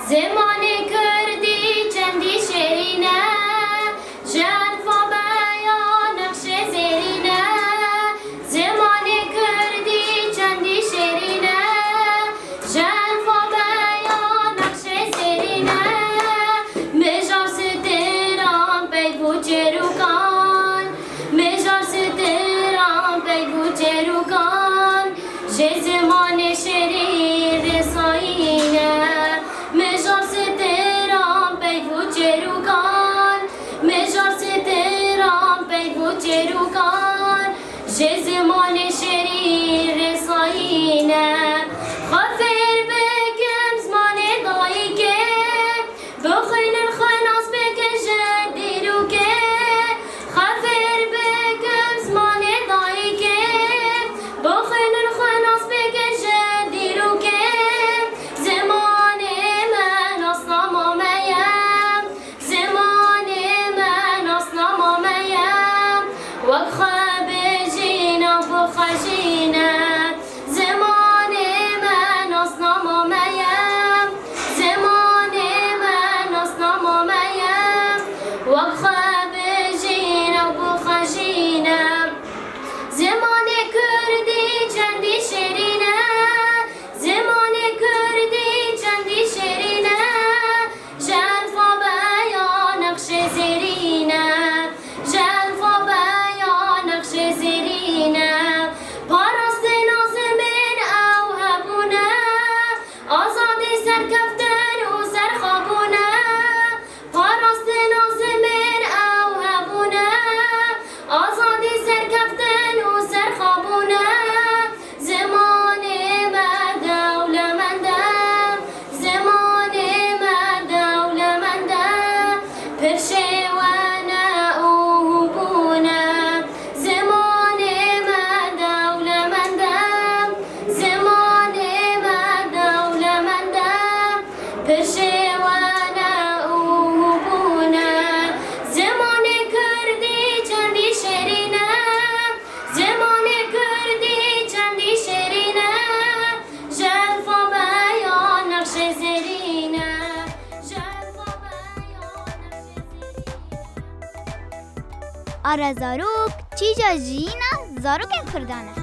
زمان کردی چندی شیرینه جان فبایا نقش زیرینه زمان کردی چندی شیرینه جان فبایا نقش زیرینه مجار ستران بی چروکان مجار ستران بی چروکان چه زمان شیرین رسایینه مجار ستران بی چروکان مجار ستران بی چروکان چه زمان شیرین رسایینه خفر بکم زمان دایی که بخین الخناس بکن جدیرو که خفر بکم زمان دایی که بخین الخناس بکن جدیرو که زمان من اصلا مامیم زمان من اصلا مامیم وک خواب جینا بخشینا زمان من اصلا مامیم زمان من اصلا مامیم وک خواب جینا بخشینا زمان کردی چندی شیرینه زمان کردی چندی شیرینه جان فبایا نقش زیرینه جان فبایا نقش زیرینه پاراست ناز من او هبونه آزادی سرکفتن و سرخابونه پاراست ناز من او هبونه آزادی سرکفتن و سرخابونه زمان من دولمندم زمان من دولمندم پرشوانه او بونه زمان من دولمندم زمان من دولمندم پرشوانه او بونه زمان کردی چندی شیرینه زمان کردی چندی شیرینه جان فبایا نقش زیرینه جان فبایا نقش زیرینه آره زاروک چی جا جینا زاروک کردانه